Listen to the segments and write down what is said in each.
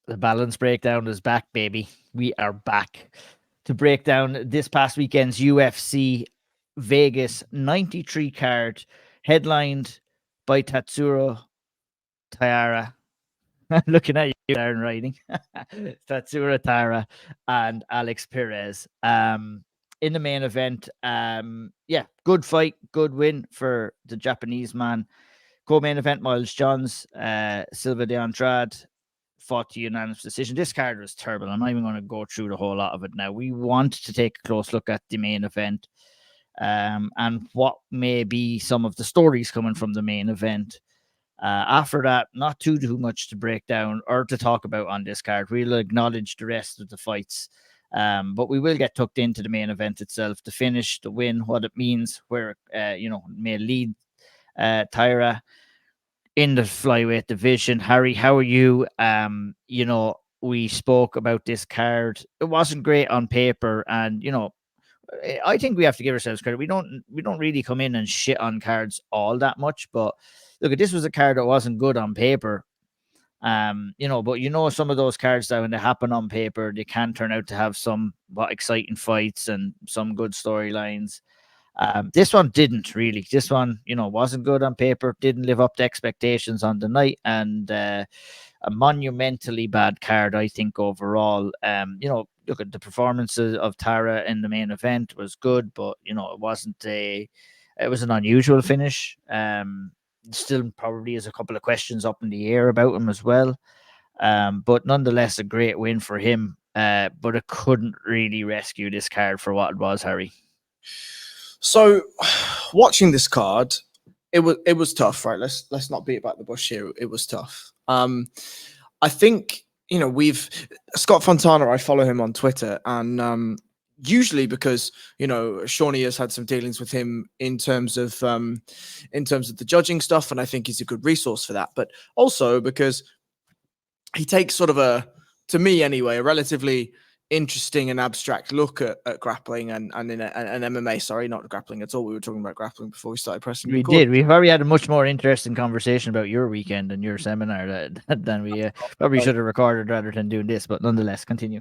The balance breakdown is back, baby. We are back to break down this past weekend's UFC Vegas 93 card, headlined by Tatsuro, Taira. Looking at you, Darren, writing. Tatsuro, Taira, and Alex Perez. In the main event, good fight, good win for the Japanese man. Co-main event, Miles Johns, Silva de Andrade fought to unanimous decision. This card was terrible. I'm not even going to go through the whole lot of it now. We want to take a close look at the main event and what may be some of the stories coming from the main event. After that, not too much to break down or to talk about on this card. We'll acknowledge the rest of the fights, but we will get tucked into the main event itself, the finish, the win, what it means, where it may lead Taira in the flyweight division. Harry, how are you? We spoke about this card. It wasn't great on paper, and I think we have to give ourselves credit. We don't really come in and shit on cards all that much, but look, this was a card that wasn't good on paper. But some of those cards that when they happen on paper, they can turn out to have some exciting fights and some good storylines. This one didn't really. This one, wasn't good on paper, didn't live up to expectations on the night, and a monumentally bad card, I think, overall. Look at the performances of Taira in the main event was good, but it was an unusual finish. Still probably is a couple of questions up in the air about him as well. But nonetheless, a great win for him. But it couldn't really rescue this card for what it was, Harry. So, watching this card, it was tough, right? Let's not beat about the bush here. It was tough. I think Scott Fontana. I follow him on Twitter, and usually because Shawnee has had some dealings with him in terms of the judging stuff, and I think he's a good resource for that. But also because he takes sort of to me anyway, a relatively interesting and abstract look at grappling and in an MMA. Sorry, not grappling at all. We were talking about grappling before we started pressing record. We did. We've already had a much more interesting conversation about your weekend and your seminar than we probably should have recorded rather than doing this. But nonetheless, continue.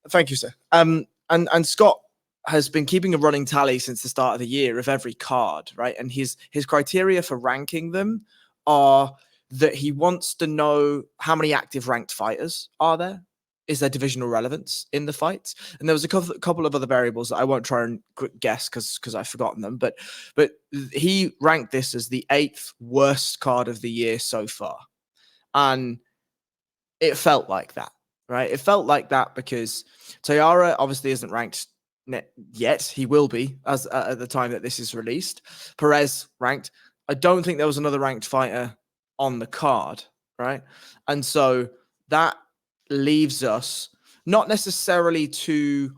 Thank you, sir. And Scott has been keeping a running tally since the start of the year of every card, right? And his criteria for ranking them are that he wants to know how many active ranked fighters are there. Is there divisional relevance in the fights? And there was a couple of other variables that I won't try and guess because I've forgotten them. But he ranked this as the 8th worst card of the year so far. And it felt like that, right? It felt like that because Taira obviously isn't ranked yet. He will be as at the time that this is released. Perez ranked. I don't think there was another ranked fighter on the card, right? And so that leaves us not necessarily to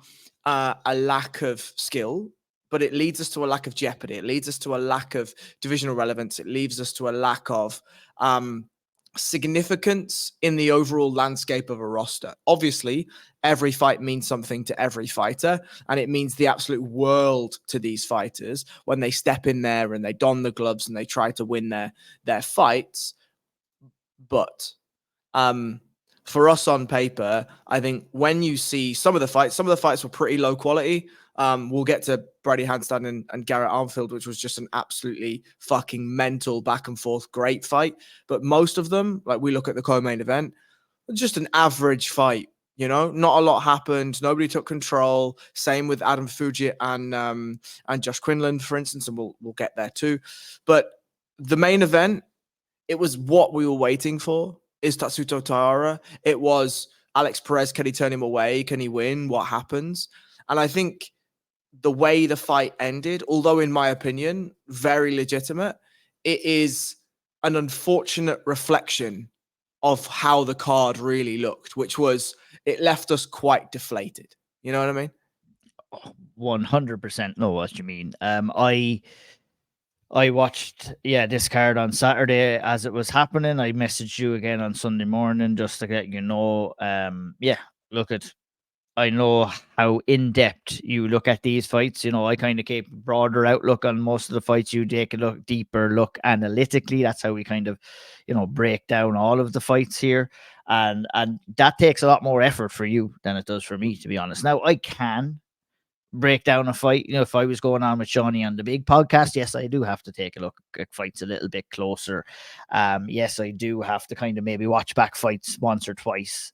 a lack of skill, but it leads us to a lack of jeopardy. It leads us to a lack of divisional relevance. It leaves us to a lack of significance in the overall landscape of a roster. Obviously, every fight means something to every fighter, and it means the absolute world to these fighters when they step in there and they don the gloves and they try to win their fights. But for us on paper, I think when you see some of the fights were pretty low quality. We'll get to Brady Handstand and Garrett Armfield, which was just an absolutely fucking mental back and forth great fight. But most of them, like we look at the co-main event, just an average fight. Not a lot happened. Nobody took control. Same with Adam Fujic and Josh Quinlan, for instance, and we'll get there too. But the main event, it was what we were waiting for. Is Tatsuro Taira. It was Alex Perez. Can he turn him away? Can he win? What happens? And I think the way the fight ended, although in my opinion, very legitimate, it is an unfortunate reflection of how the card really looked, which was it left us quite deflated. You know what I mean? 100% know what you mean. I watched, this card on Saturday as it was happening. I messaged you again on Sunday morning just to let you know. I know how in-depth you look at these fights. I kind of keep a broader outlook on most of the fights. You take a deeper look analytically. That's how we kind of, break down all of the fights here. and that takes a lot more effort for you than it does for me, to be honest. Now I can break down a fight. If I was going on with Shawnee on the big podcast, yes, I do have to take a look at fights a little bit closer. Yes, I do have to kind of maybe watch back fights once or twice.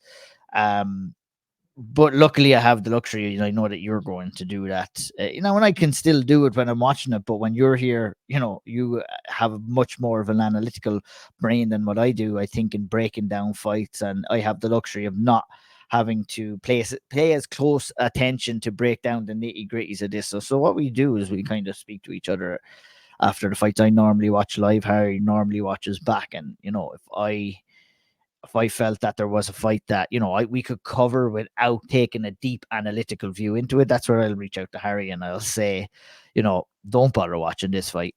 But luckily I have the luxury, I know that you're going to do that, and I can still do it when I'm watching it. But when you're here, you have much more of an analytical brain than what I do, I think, in breaking down fights. And I have the luxury of not having to pay as close attention to break down the nitty gritties of this. So what we do is we kind of speak to each other after the fights. I normally watch live, Harry normally watches back. And if I felt that there was a fight that we could cover without taking a deep analytical view into it, that's where I'll reach out to Harry and I'll say, don't bother watching this fight.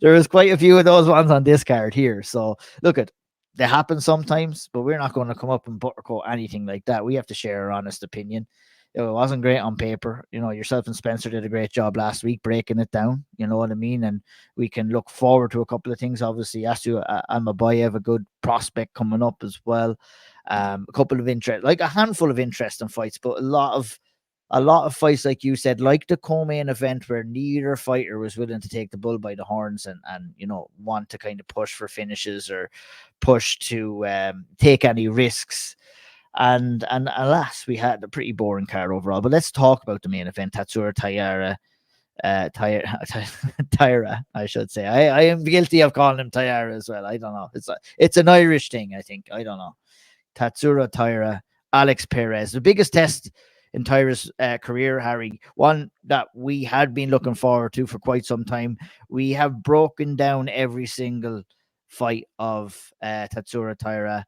There is quite a few of those ones on this card here. So look, they happen sometimes, but we're not going to come up and buttercoat anything like that. We have to share our honest opinion. It wasn't great on paper. Yourself and Spencer did a great job last week breaking it down. You know what I mean? And we can look forward to a couple of things. Obviously, Asu Almabayev, a good prospect coming up as well. A couple of a handful of interesting fights, but a lot of fights, like you said, like the co-main event, where neither fighter was willing to take the bull by the horns and want to kind of push for finishes or push to take any risks. And alas, we had a pretty boring card overall. But let's talk about the main event. Tatsuro Taira, Taira, I should say. I am guilty of calling him Taira as well. I don't know. It's an Irish thing, I think. I don't know. Tatsuro Taira, Alex Perez, the biggest test in Taira's career, Harry. One that we had been looking forward to for quite some time. We have broken down every single fight of Tatsuro Taira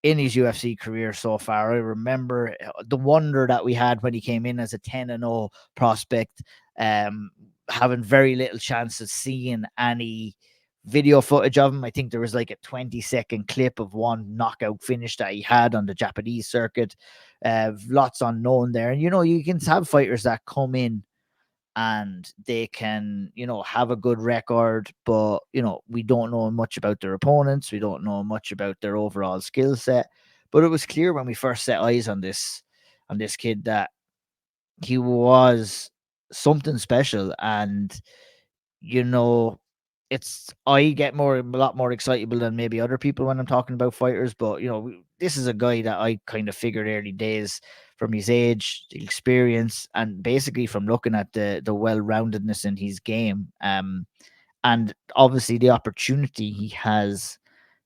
in his UFC career so far. I remember the wonder that we had when he came in as a 10-0 prospect, having very little chance of seeing any video footage of him. I think there was like a 20-second clip of one knockout finish that he had on the Japanese circuit. Lots unknown there. And, you can have fighters that come in and they can, have a good record, but, we don't know much about their opponents. We don't know much about their overall skill set. But it was clear when we first set eyes on this kid that he was something special. And, I get a lot more excitable than maybe other people when I'm talking about fighters. But, this is a guy that I kind of figured early days, from his age, the experience, and basically from looking at the well-roundedness in his game. And obviously the opportunity he has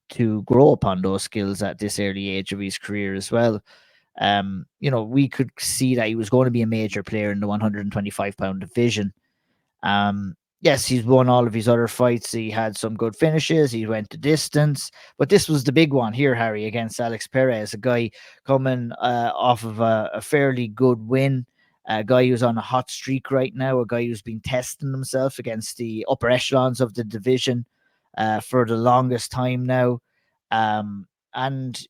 to grow upon those skills at this early age of his career as well. We could see that he was going to be a major player in the 125-pound division. Yes, he's won all of his other fights. He had some good finishes. He went the distance. But this was the big one here, Harry, against Alex Perez, a guy coming off of a fairly good win, a guy who's on a hot streak right now, a guy who's been testing himself against the upper echelons of the division for the longest time now. And,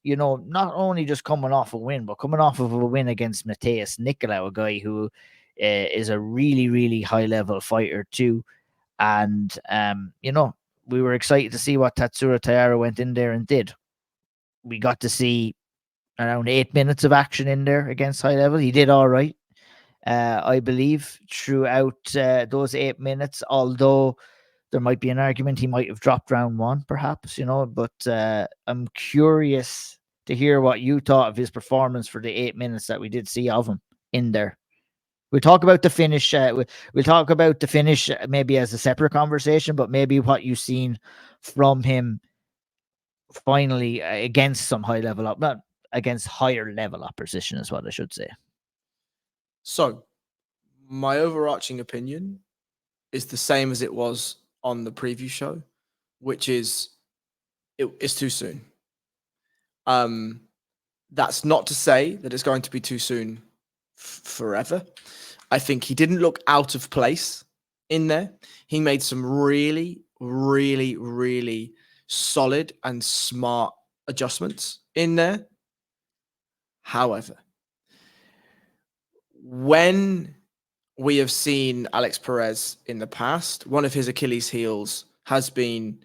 not only just coming off a win, but coming off of a win against Mateus Nicolau, a guy who is a really, really high-level fighter too. And, we were excited to see what Tatsuro Taira went in there and did. We got to see around 8 minutes of action in there against high level. He did all right, I believe, throughout those 8 minutes, although there might be an argument he might have dropped round one, perhaps, but I'm curious to hear what you thought of his performance for the 8 minutes that we did see of him in there. We'll talk about the finish. We'll talk about the finish maybe as a separate conversation, but maybe what you've seen from him finally against some high level up, not against higher level opposition, is what I should say. So, my overarching opinion is the same as it was on the preview show, which is it's too soon. That's not to say that it's going to be too soon forever. I think he didn't look out of place in there. He made some really, really, really solid and smart adjustments in there. However, when we have seen Alex Perez in the past, one of his Achilles heels has been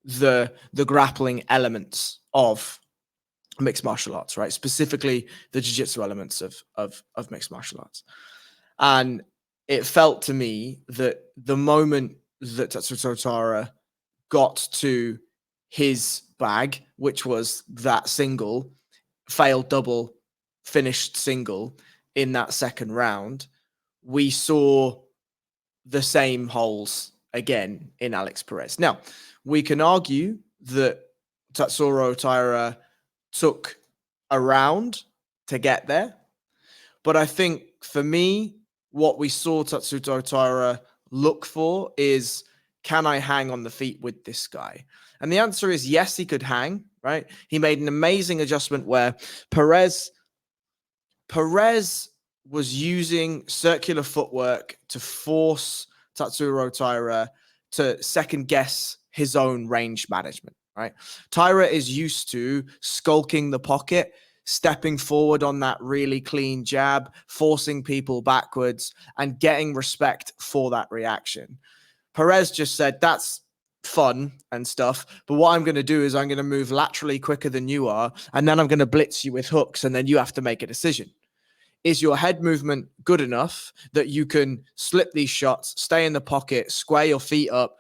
the grappling elements of mixed martial arts, right? Specifically the jiu-jitsu elements of mixed martial arts. And it felt to me that the moment that Tatsuro Taira got to his bag, which was that single, failed double, finished single in that second round, we saw the same holes again in Alex Perez. Now, we can argue that Tatsuro Taira took a round to get there, but I think for me, what we saw Tatsuro Taira look for is, can I hang on the feet with this guy? And the answer is yes, he could hang, right? He made an amazing adjustment where Perez was using circular footwork to force Tatsuro Taira to second guess his own range management, right? Taira is used to skulking the pocket, stepping forward on that really clean jab, forcing people backwards, and getting respect for that reaction. Perez just said, that's fun and stuff, but what I'm going to do is I'm going to move laterally quicker than you are, and then I'm going to blitz you with hooks, and then you have to make a decision. Is your head movement good enough that you can slip these shots, stay in the pocket, square your feet up,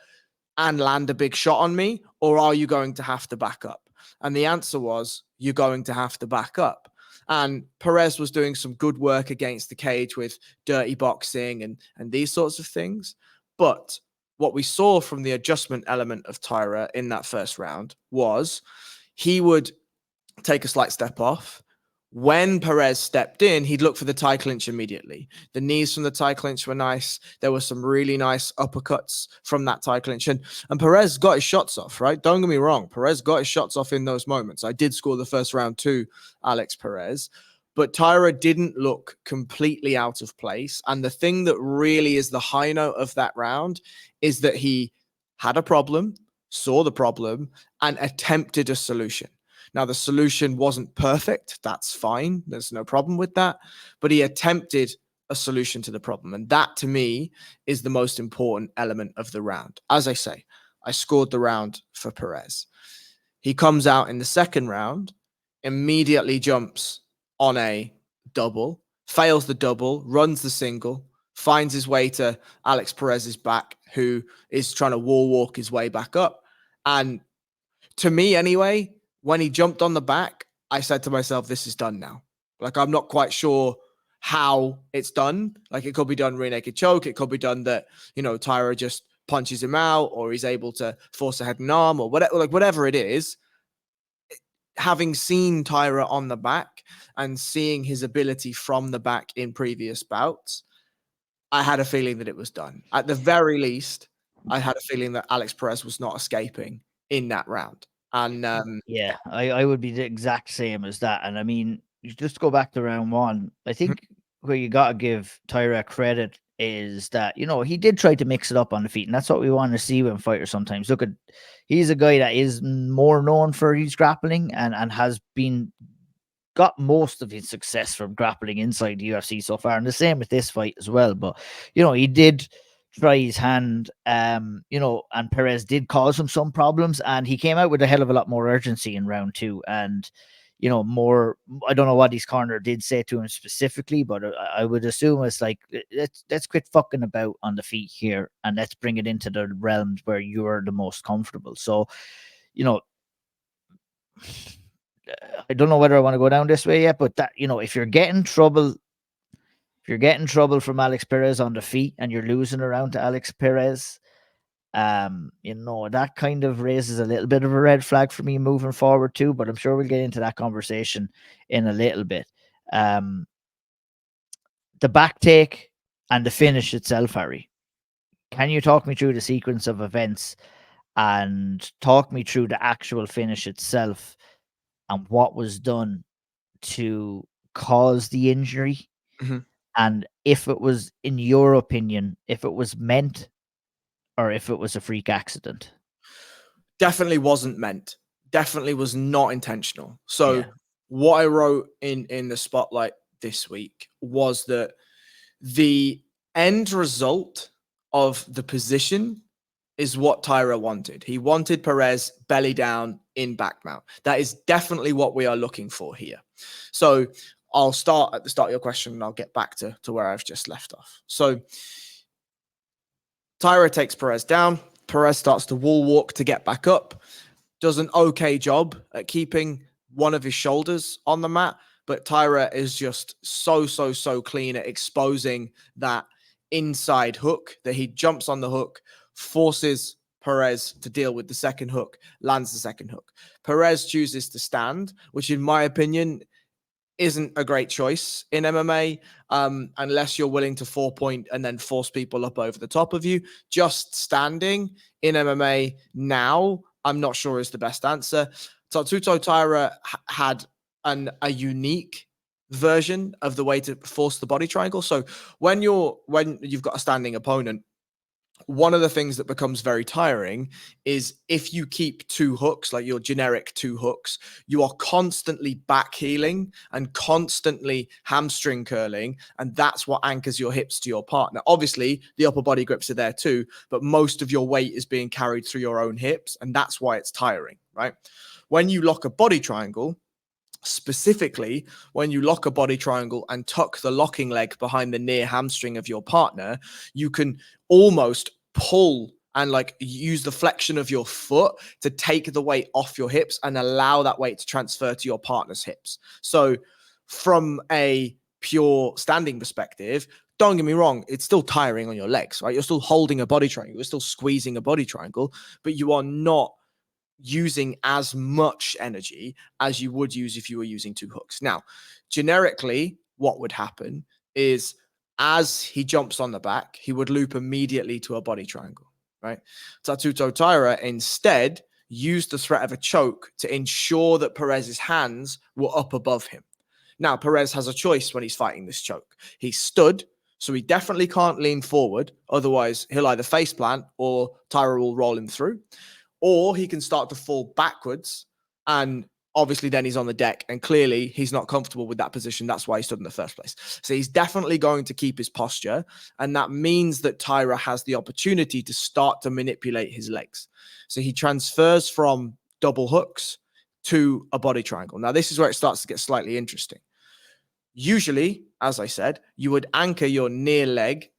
and land a big shot on me? Or are you going to have to back up? And the answer was, you're going to have to back up. And Perez was doing some good work against the cage with dirty boxing and these sorts of things. But what we saw from the adjustment element of Taira in that first round was he would take a slight step off. When Perez stepped in, he'd look for the tie clinch immediately. The knees from the tie clinch were nice. There were some really nice uppercuts from that tie clinch. And Perez got his shots off, right? Don't get me wrong. Perez got his shots off in those moments. I did score the first round too, Alex Perez. But Taira didn't look completely out of place. And the thing that really is the high note of that round is that he had a problem, saw the problem, and attempted a solution. Now, the solution wasn't perfect. That's fine. There's no problem with that. But he attempted a solution to the problem. And that, to me, is the most important element of the round. As I say, I scored the round for Perez. He comes out in the second round, immediately jumps on a double, fails the double, runs the single, finds his way to Alex Perez's back, who is trying to wall walk his way back up. And to me, anyway, when he jumped on the back, I said to myself, this is done now. Like, I'm not quite sure how it's done. Like, it could be done rear naked choke. It could be done that, Taira just punches him out, or he's able to force a head and arm, or whatever, whatever it is. Having seen Taira on the back and seeing his ability from the back in previous bouts, I had a feeling that it was done. At the very least, I had a feeling that Alex Perez was not escaping in that round. And yeah, I would be the exact same as that. And I mean, you just go back to round one. I think where you got to give Taira credit is that, he did try to mix it up on the feet. And that's what we want to see when fighters sometimes. Look, he's a guy that is more known for his grappling and has got most of his success from grappling inside the UFC so far. And the same with this fight as well. But, he did try his hand, and Perez did cause him some problems, and he came out with a hell of a lot more urgency in round two. And, more, I don't know what his corner did say to him specifically, but I would assume it's like, let's quit fucking about on the feet here and let's bring it into the realms where you're the most comfortable. So, I don't know whether I want to go down this way yet, but that, if you're getting trouble from Alex Perez on the feet and you're losing around to Alex Perez, that kind of raises a little bit of a red flag for me moving forward too, but I'm sure we'll get into that conversation in a little bit. The back take and the finish itself, Harry. Can you talk me through the sequence of events and talk me through the actual finish itself and what was done to cause the injury? Mm-hmm. And if it was, in your opinion, if it was meant or if it was a freak accident? Definitely wasn't meant. Definitely was not intentional. So what I wrote in the spotlight this week was that the end result of the position is what Taira wanted. He wanted Perez belly down in back mount. That is definitely what we are looking for here. So I'll start at the start of your question and I'll get back to where I've just left off. So Taira takes Perez down. Perez starts to wall walk to get back up. Does an okay job at keeping one of his shoulders on the mat, but Taira is just so clean at exposing that inside hook that he jumps on the hook, forces Perez to deal with the second hook, lands the second hook. Perez chooses to stand, which in my opinion isn't a great choice in MMA unless you're willing to 4-point and then force people up over the top of you. Just standing in MMA now, I'm not sure is the best answer. Tatsuro Taira had a unique version of the way to force the body triangle. So when you've got a standing opponent, one of the things that becomes very tiring is if you keep two hooks, like your generic two hooks, you are constantly back heeling and constantly hamstring curling. And that's what anchors your hips to your partner. Obviously, the upper body grips are there too, but most of your weight is being carried through your own hips. And that's why it's tiring, right? When you lock a body triangle, specifically when you lock a body triangle and tuck the locking leg behind the near hamstring of your partner, you can almost pull and like use the flexion of your foot to take the weight off your hips and allow that weight to transfer to your partner's hips. So from a pure standing perspective, don't get me wrong, it's still tiring on your legs, right? You're still holding a body triangle, you're still squeezing a body triangle, but you are not using as much energy as you would use if you were using two hooks. Now, generically, what would happen is as he jumps on the back, he would loop immediately to a body triangle, right? Tatsuro Taira instead used the threat of a choke to ensure that Perez's hands were up above him. Now, Perez has a choice when he's fighting this choke. He stood, so he definitely can't lean forward. Otherwise, he'll either face plant or Taira will roll him through. Or he can start to fall backwards, and obviously then he's on the deck, and clearly he's not comfortable with that position. That's why he stood in the first place. So he's definitely going to keep his posture, and that means that Taira has the opportunity to start to manipulate his legs. So he transfers from double hooks to a body triangle. Now, this is where it starts to get slightly interesting. Usually, as I said, you would anchor your near leg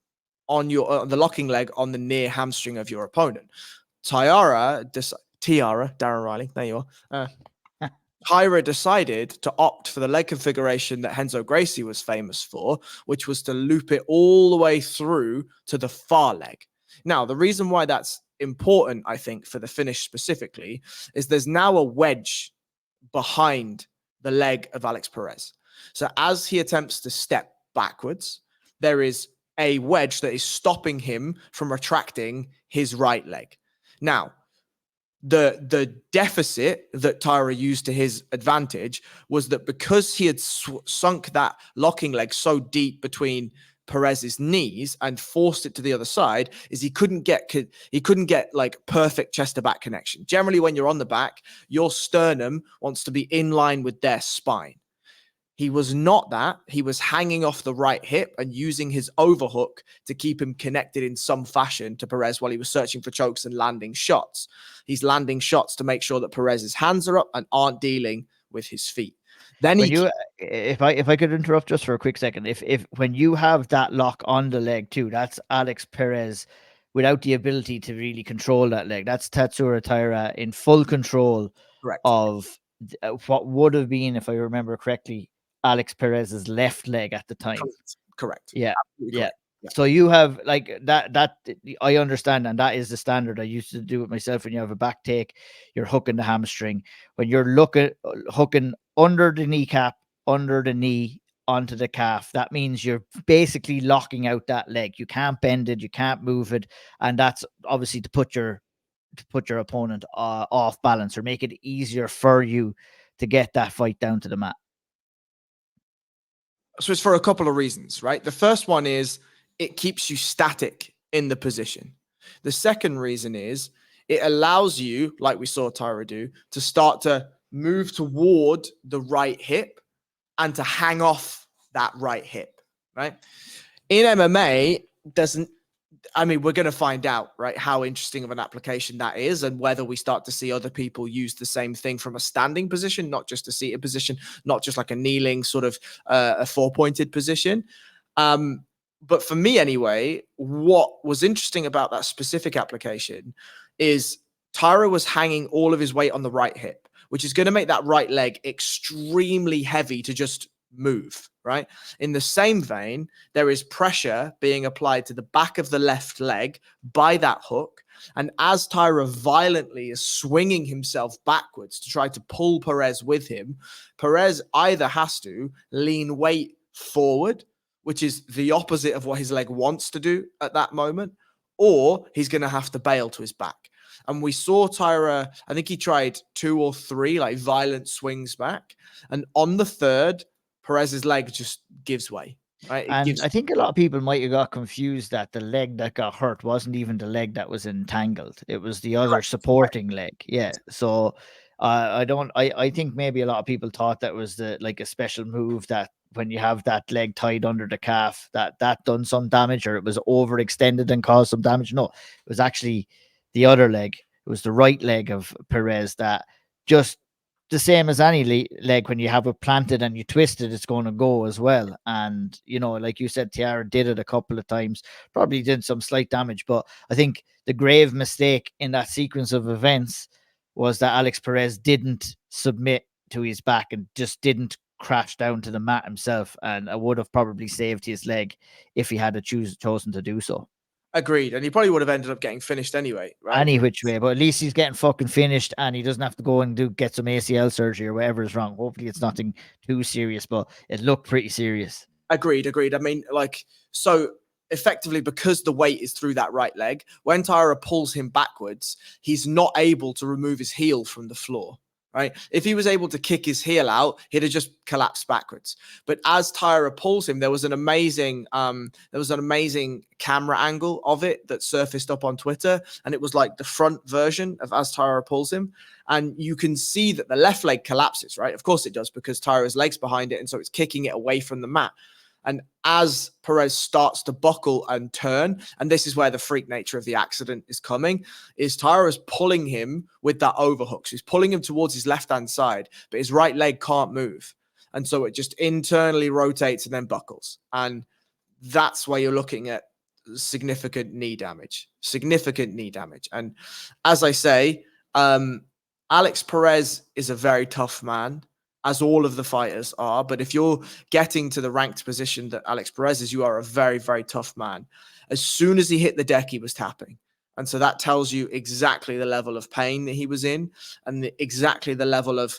on the locking leg on the near hamstring of your opponent. Taira, Darren Riley, there you are. Taira decided to opt for the leg configuration that Renzo Gracie was famous for, which was to loop it all the way through to the far leg. Now, the reason why that's important, I think, for the finish specifically, is there's now a wedge behind the leg of Alex Perez. So as he attempts to step backwards, there is a wedge that is stopping him from retracting his right leg. Now, the deficit that Taira used to his advantage was that because he had sunk that locking leg so deep between Perez's knees and forced it to the other side, is he couldn't get like perfect chest to back connection. Generally, when you're on the back, your sternum wants to be in line with their spine. He was not that. He was hanging off the right hip and using his overhook to keep him connected in some fashion to Perez while he was searching for chokes and landing shots. He's landing shots to make sure that Perez's hands are up and aren't dealing with his feet. Then if I could interrupt just for a quick second, if when you have that lock on the leg too, that's Alex Perez without the ability to really control that leg. That's Tatsuro Taira in full control of what would have been, if I remember correctly, Alex Perez's left leg at the time. Correct. Yeah. Yeah. So you have like that I understand, and that is the standard. I used to do it myself. When you have a back take, you're hooking the hamstring. When you're hooking under the kneecap, under the knee, onto the calf, that means you're basically locking out that leg. You can't bend it, you can't move it, and that's obviously to put your opponent off balance or make it easier for you to get that fight down to the mat. So it's for a couple of reasons, right? The first one is it keeps you static in the position. The second reason is it allows you, like we saw Taira do, to start to move toward the right hip and to hang off that right hip, right? In MMA, I mean, we're going to find out, right, how interesting of an application that is, and whether we start to see other people use the same thing from a standing position, not just a seated position, not just like a kneeling sort of a 4-pointed position. But for me anyway, what was interesting about that specific application is Taira was hanging all of his weight on the right hip, which is going to make that right leg extremely heavy to just move, right? In the same vein, there is pressure being applied to the back of the left leg by that hook. And as Taira violently is swinging himself backwards to try to pull Perez with him, Perez either has to lean weight forward, which is the opposite of what his leg wants to do at that moment, or he's going to have to bail to his back. And we saw Taira, I think he tried 2 or 3 like violent swings back. And on the third, Perez's leg just gives way. Right? I think a lot of people might have got confused that the leg that got hurt wasn't even the leg that was entangled. It was the other supporting leg. Yeah. So I think maybe a lot of people thought that was like a special move, that when you have that leg tied under the calf, that done some damage, or it was overextended and caused some damage. No, it was actually the other leg. It was the right leg of Perez that just, the same as any leg, when you have it planted and you twist it, it's going to go as well. And, like you said, Taira did it a couple of times, probably did some slight damage. But I think the grave mistake in that sequence of events was that Alex Perez didn't submit to his back and just didn't crash down to the mat himself. And I would have probably saved his leg if he had chosen to do so. Agreed. And he probably would have ended up getting finished anyway, right? Any which way, but at least he's getting fucking finished, and he doesn't have to go and get some ACL surgery or whatever is wrong. Hopefully it's nothing too serious, but it looked pretty serious. Agreed. I mean, so effectively, because the weight is through that right leg, when Taira pulls him backwards, he's not able to remove his heel from the floor. Right? If he was able to kick his heel out, he'd have just collapsed backwards. But as Taira pulls him, there was an amazing camera angle of it that surfaced up on Twitter, and it was like the front version of as Taira pulls him, and you can see that the left leg collapses. Right? Of course it does, because Taira's leg's behind it, and so it's kicking it away from the mat. And as Perez starts to buckle and turn, and this is where the freak nature of the accident is coming, is Taira's pulling him with that overhook. So he's pulling him towards his left-hand side, but his right leg can't move. And so it just internally rotates and then buckles. And that's where you're looking at significant knee damage. And as I say, Alex Perez is a very tough man, as all of the fighters are. But if you're getting to the ranked position that Alex Perez is, you are a very, very tough man. As soon as he hit the deck, he was tapping. And so that tells you exactly the level of pain that he was in, and exactly the level of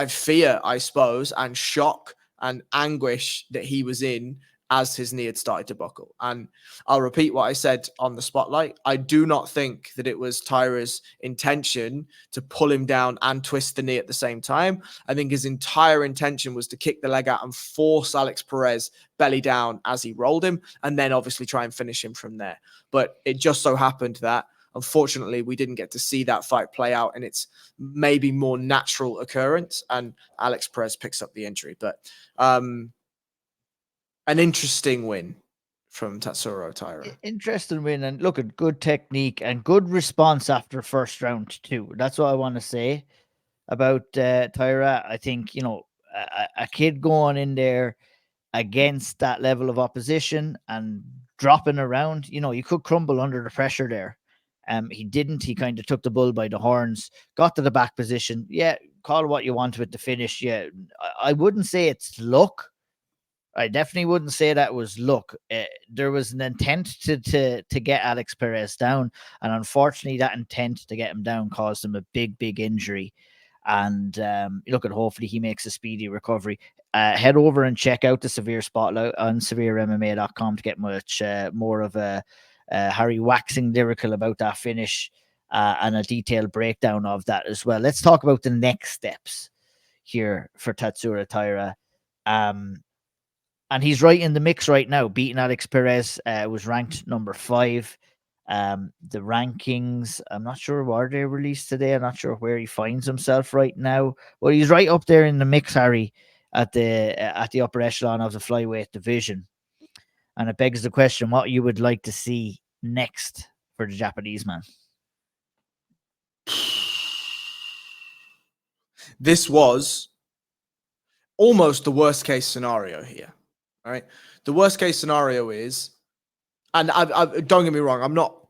fear, I suppose, and shock and anguish that he was in as his knee had started to buckle. And I'll repeat what I said on the spotlight. I do not think that it was Taira's intention to pull him down and twist the knee at the same time. I think his entire intention was to kick the leg out and force Alex Perez belly down as he rolled him, and then obviously try and finish him from there. But it just so happened that, unfortunately, we didn't get to see that fight play out in its maybe more natural occurrence, and Alex Perez picks up the injury. But an interesting win from Tatsuro Taira. Interesting win, and look at good technique and good response after first round too. That's what I want to say about Taira. I think, a kid going in there against that level of opposition and dropping around, you could crumble under the pressure there. He didn't. He kind of took the bull by the horns, got to the back position. Yeah, call what you want with the finish. Yeah, I wouldn't say it's luck. I definitely wouldn't say that was luck. There was an intent to get Alex Perez down, and unfortunately, that intent to get him down caused him a big, big injury. And hopefully he makes a speedy recovery. Head over and check out the Severe Spotlight on SevereMMA.com to get much more of a Harry waxing lyrical about that finish and a detailed breakdown of that as well. Let's talk about the next steps here for Tatsuro Taira. And he's right in the mix right now, beating Alex Perez. Was ranked number 5. The rankings, I'm not sure where they released today. I'm not sure where he finds himself right now. But he's right up there in the mix, Harry, at the upper echelon of the flyweight division. And it begs the question, what you would like to see next for the Japanese man. This was almost the worst case scenario here, right? The worst case scenario is, and I don't get me wrong,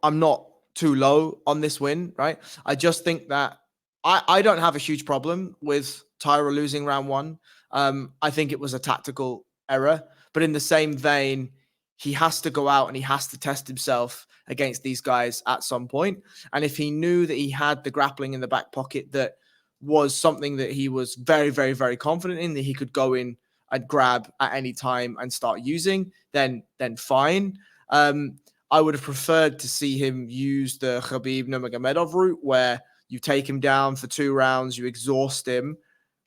I'm not too low on this win, right? I just think that I don't have a huge problem with Taira losing round one. I think it was a tactical error, but in the same vein, he has to go out and he has to test himself against these guys at some point. And if he knew that he had the grappling in the back pocket, that was something that he was very, very, very confident in, that he could go in and grab at any time and start using, then fine. I would have preferred to see him use the Khabib Nurmagomedov route, where you take him down for 2 rounds, you exhaust him,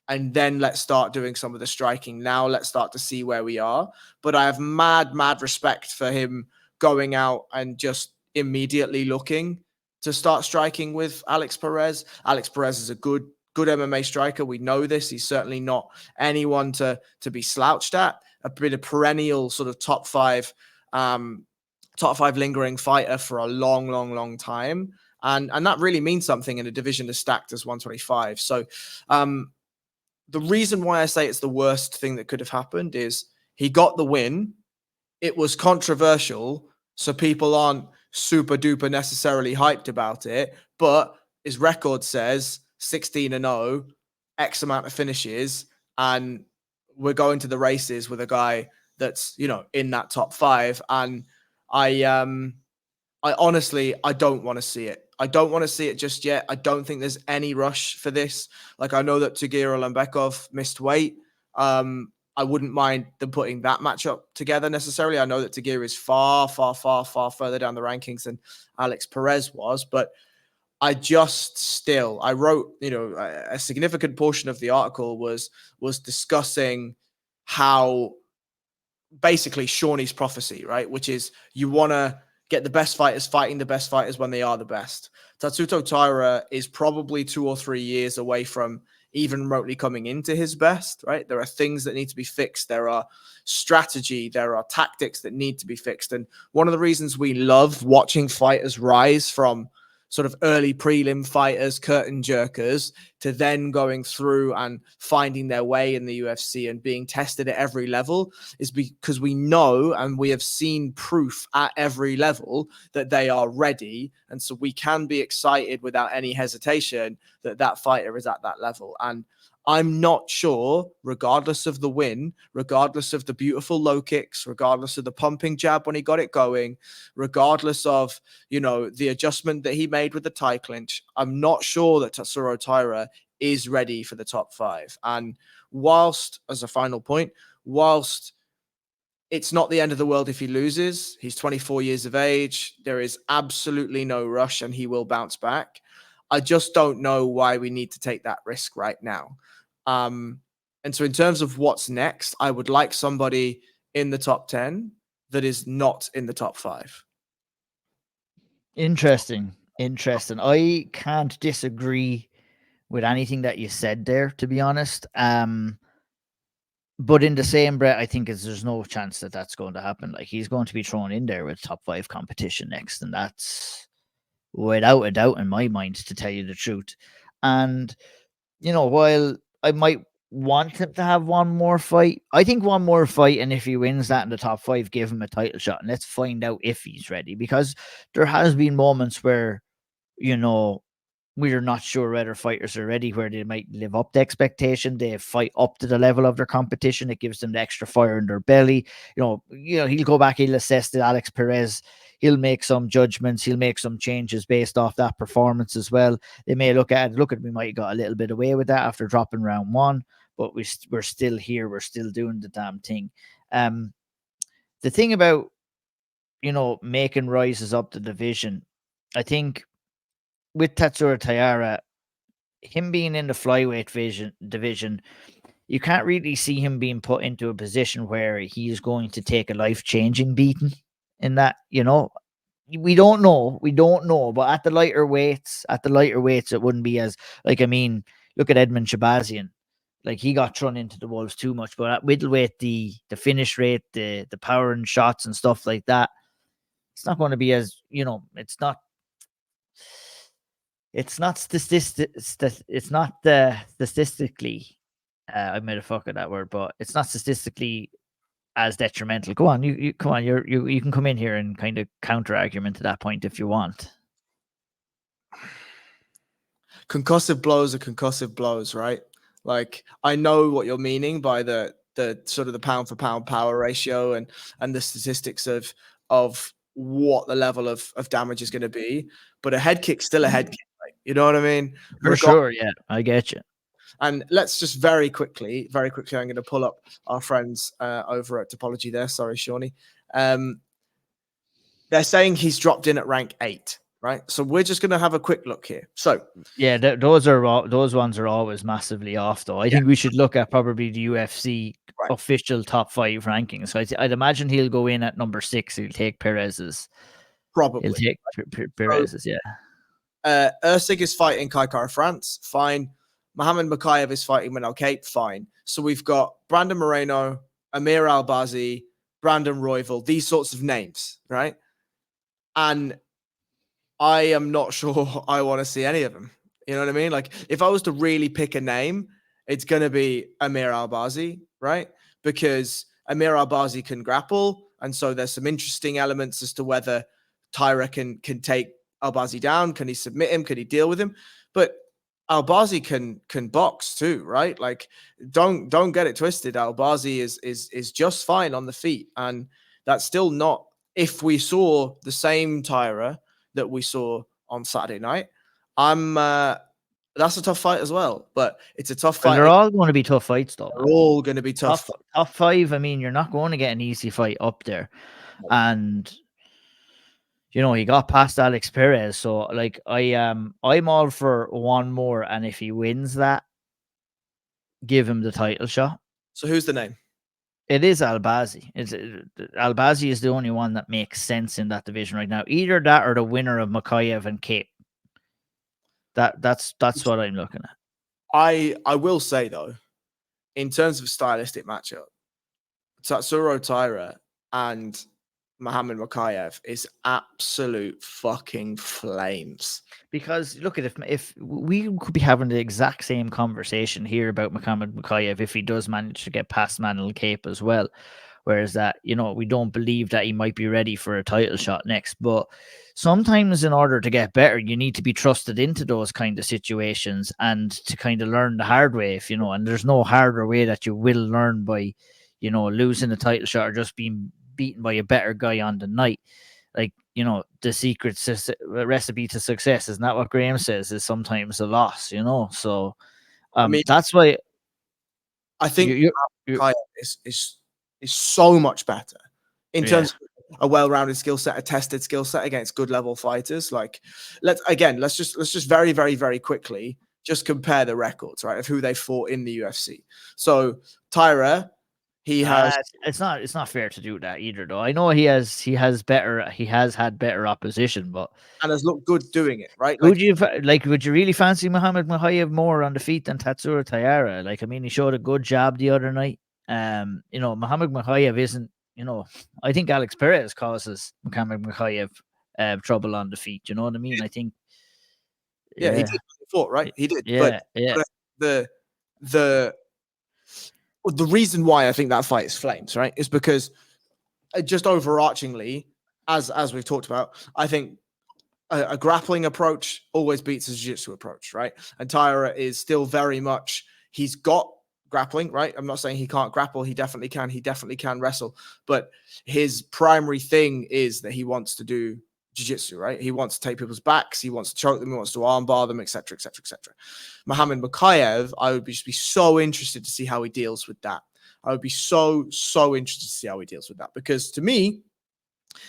and then let's start doing some of the striking. Now let's start to see where we are. But I have mad respect for him going out and just immediately looking to start striking with Alex Perez. Alex Perez is a good MMA striker. We know this. He's certainly not anyone to be slouched at. A bit of perennial sort of top five lingering fighter for a long time. And that really means something in a division as stacked as 125. So the reason why I say it's the worst thing that could have happened is he got the win. It was controversial, so people aren't super duper necessarily hyped about it. But his record says 16-0, X amount of finishes, and we're going to the races with a guy that's, you know, in that top 5. And I honestly, I don't want to see it. I don't want to see it just yet. I don't think there's any rush for this. Like, I know that Taira Lembekov missed weight. I wouldn't mind them putting that matchup together necessarily. I know that Taira is far further down the rankings than Alex Perez was, but I wrote, you know, a significant portion of the article was discussing how basically Shawnee's prophecy, right? Which is, you want to get the best fighters fighting the best fighters when they are the best. Tatsuro Taira is probably 2 or 3 years away from even remotely coming into his best, right? There are things that need to be fixed. There are strategy, there are tactics that need to be fixed. And one of the reasons we love watching fighters rise from sort of early prelim fighters, curtain jerkers, to then going through and finding their way in the UFC and being tested at every level is because we know and we have seen proof at every level that they are ready. And so we can be excited without any hesitation that that fighter is at that level. And I'm not sure, regardless of the win, regardless of the beautiful low kicks, regardless of the pumping jab when he got it going, regardless of, you know, the adjustment that he made with the tie clinch, I'm not sure that Tatsuro Taira is ready for the top 5. And whilst, as a final point, whilst it's not the end of the world if he loses, he's 24 years of age, there is absolutely no rush and he will bounce back. I just don't know why we need to take that risk right now. And so in terms of what's next, I would like somebody in the top 10 that is not in the top 5. Interesting. I can't disagree with anything that you said there, to be honest. But in the same breath, I think there's no chance that that's going to happen. Like, he's going to be thrown in there with top 5 competition next, and that's without a doubt in my mind, to tell you the truth. And, you know, while I might want him to have one more fight, I think one more fight, and if he wins that in the top 5, give him a title shot, and let's find out if he's ready. Because there has been moments where, you know, we're not sure whether fighters are ready, where they might live up to expectation. They fight up to the level of their competition. It gives them the extra fire in their belly. You know, he'll go back, he'll assess the Alex Perez. He'll make some judgments. He'll make some changes based off that performance as well. They may look at, we might have got a little bit away with that after dropping round 1, but we're still here. We're still doing the damn thing. The thing about, you know, making rises up the division, I think with Tatsuro Taira, him being in the flyweight division, you can't really see him being put into a position where he's going to take a life-changing beating in that, you know. We don't know, but at the lighter weights, it wouldn't be as, like, I mean, look at Edmund Shabazian. like he got thrown into the wolves too much. But at middleweight, the finish rate, the power and shots and stuff like that, it's not going to be as, you know, it's not statistically, I made a fuck of that word, but it's not statistically as detrimental. Go on, you come on, you can come in here and kind of counter argument to that point if you want. Concussive blows are concussive blows, right? Like, I know what you're meaning by the sort of the pound for pound power ratio and the statistics of what the level of damage is going to be, but a head kick's still a head kick, right? You know what I mean? For sure, yeah, I get you. And let's just very quickly, I'm going to pull up our friends over at Topology there. Sorry, Shawnee. They're saying he's dropped in at rank 8, right? So we're just going to have a quick look here. So yeah, those ones are always massively off, though. I think we should look at probably the UFC official top 5 rankings. So I'd imagine he'll go in at number 6. He'll take Perez's. Probably. He'll take Perez's, yeah. Usyk is fighting Kai Kara France. Fine. Mohamed Mokaev is fighting Manel Kape. Fine. So we've got Brandon Moreno, Amir Albazi, Brandon Royval, these sorts of names, right? And I am not sure I want to see any of them. You know what I mean? Like, if I was to really pick a name, it's going to be Amir Albazi, right? Because Amir Albazi can grapple. And so there's some interesting elements as to whether Taira can take Albazi down. Can he submit him? Can he deal with him? But Albazi can box too, right? Like, don't get it twisted. Albazi is just fine on the feet. And that's still not, if we saw the same Taira that we saw on Saturday night, that's a tough fight as well. But it's a tough fight. They're all going to be tough fights, though. They're all going to be tough. Top 5. I mean, you're not going to get an easy fight up there, and you know he got past Alex Perez. So, like, I'm all for one more, and if he wins that, give him the title shot. So who's the name? It is Albazi. Albazi is the only one that makes sense in that division right now. Either that or the winner of Mokaev and Kape. That's what I'm looking at. I will say, though, in terms of stylistic matchup, Tatsuro Taira and Mohamed Mokaev is absolute fucking flames. Because look at, if we could be having the exact same conversation here about Mohamed Mokaev if he does manage to get past Manel Kape as well. Whereas that, you know, we don't believe that he might be ready for a title shot next. But sometimes in order to get better, you need to be trusted into those kind of situations and to kind of learn the hard way, if you know, and there's no harder way that you will learn by, you know, losing a title shot or just being beaten by a better guy on the night. Like, you know, the secret recipe to success, isn't that what Graham says, is sometimes a loss, you know? So I mean, that's why I think is so much better in terms of a well-rounded skill set, a tested skill set against good level fighters. Like, let's just very, very, very quickly just compare the records, right, of who they fought in the UFC. So Taira, he has it's not fair to do that either, though. I know he has had better opposition, but and has looked good doing it, right? Would you really fancy Mohamed Mokaev more on the feet than Tatsuro Taira? Like, I mean, he showed a good job the other night. You know, Mohamed Mokaev isn't, you know, I think Alex Perez causes Mohamed Mokaev trouble on the feet. You know what I mean? I think. Yeah, he did before, right? He did. Yeah, but the reason why I think that fight is flames, right, is because just overarchingly, as we've talked about, I think a grappling approach always beats a jiu-jitsu approach, right? And Taira is still very much, he's got grappling, right? I'm not saying he can't grapple. He definitely can. He definitely can wrestle. But his primary thing is that he wants to do jiu-jitsu, right? He wants to take people's backs. He wants to choke them. He wants to armbar them, etc., etc., etc. Mohamed Mokaev, I would just be so interested to see how he deals with that. I would be so interested to see how he deals with that. Because to me,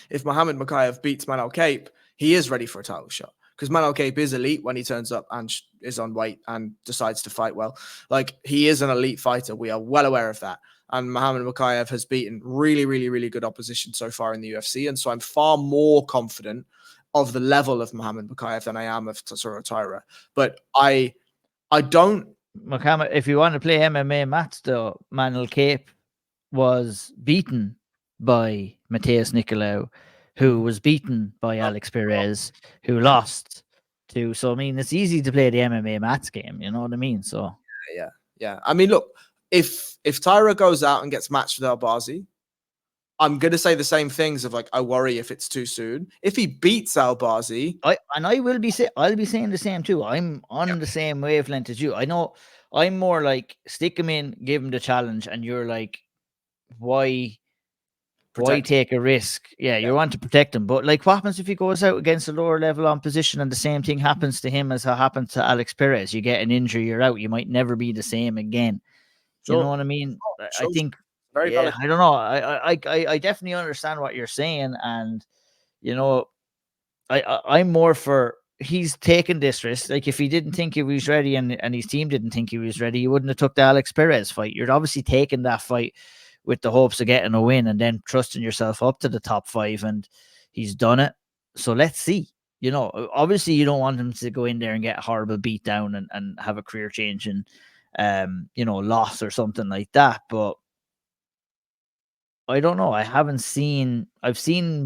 if Mohamed Mokaev beats Manel Kape, he is ready for a title shot. Because Manel Kape is elite when he turns up and is on weight and decides to fight well. Like, he is an elite fighter. We are well aware of that. And Mohamed Mokaev has beaten really, really, really good opposition so far in the UFC. And so I'm far more confident of the level of Mohamed Mokaev than I am of Tatsuro Taira. But I don't Muhammad, if you want to play MMA match, though, Manuel Cape was beaten by Mateus Nicolau, who was beaten by Alex Perez, who lost to. So I mean, it's easy to play the MMA match game. You know what I mean? So yeah. I mean, look, if Taira goes out and gets matched with Albazi, I'm gonna say the same things of like, I worry if it's too soon. If he beats Albazi, I'll be saying the same too. I'm on the same wavelength as you. I know I'm more like stick him in, give him the challenge, and you're like, why protect. take a risk? Yeah, you want to protect him. But like, what happens if he goes out against a lower level on position and the same thing happens to him as how happened to Alex Perez? You get an injury, you're out. You might never be the same again. You know Sure, what I mean? I sure. think, Very yeah, valid. I don't know. I definitely understand what you're saying, and you know, I'm more for he's taking this risk. Like if he didn't think he was ready and his team didn't think he was ready, he wouldn't have took the Alex Perez fight. You're obviously taking that fight with the hopes of getting a win and then trusting yourself up to the top 5, and he's done it. So let's see. You know, obviously you don't want him to go in there and get a horrible beat down and have a career changing loss or something like that. But I don't know. I've seen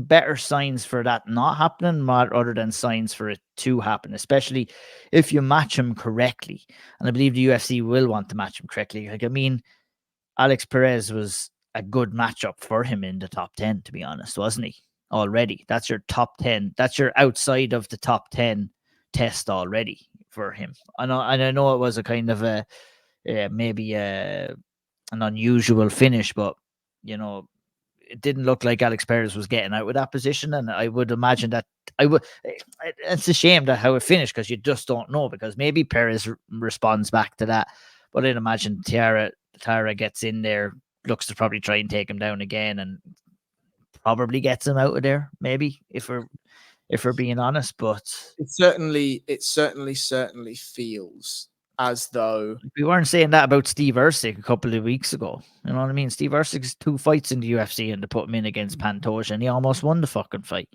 better signs for that not happening other than signs for it to happen, especially if you match him correctly. And I believe the UFC will want to match him correctly. Like, I mean, Alex Perez was a good matchup for him in the top 10, to be honest, wasn't he? Already. That's your top 10. That's your outside of the top 10 test already for him. I know it was a kind of maybe an unusual finish, but you know, it didn't look like Alex Perez was getting out with that position, and I would imagine that it's a shame that how it finished because you just don't know, because maybe Perez responds back to that, but I'd imagine Taira gets in there, looks to probably try and take him down again, and probably gets him out of there. Maybe if we're being honest, but It certainly feels as though we weren't saying that about Steve Erceg a couple of weeks ago. You know what I mean? Steve Erceg's 2 fights in the UFC and to put him in against Pantoja, and he almost won the fucking fight.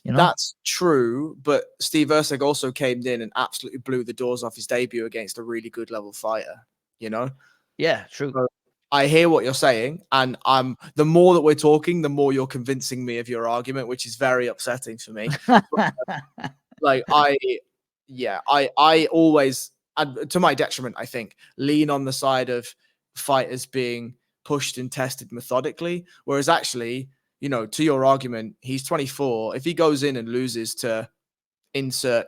You know? that's true, but Steve Erceg also came in and absolutely blew the doors off his debut against a really good level fighter. You know? Yeah, true. So I hear what you're saying, and the more that we're talking, the more you're convincing me of your argument, which is very upsetting for me. Like I always, and to my detriment, I think, lean on the side of fighters being pushed and tested methodically, whereas actually, you know, to your argument, he's 24. If he goes in and loses to insert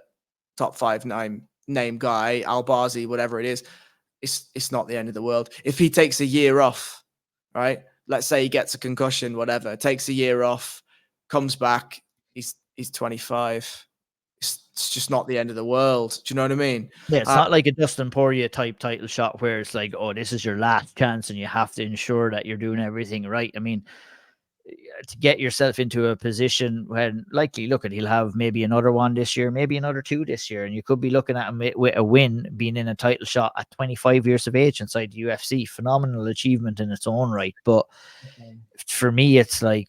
top 5 name guy, Albazi, whatever it is, it's not the end of the world. If he takes a year off, right? Let's say he gets a concussion, whatever, takes a year off, comes back, he's 25. It's just not the end of the world. Do you know what I mean? Yeah, it's not like a Dustin Poirier type title shot where it's like, oh, this is your last chance and you have to ensure that you're doing everything right. I mean, to get yourself into a position when likely, look, at he'll have maybe another one this year, maybe another 2 this year, and you could be looking at him with a win, being in a title shot at 25 years of age inside the UFC. Phenomenal achievement in its own right. But for me, it's like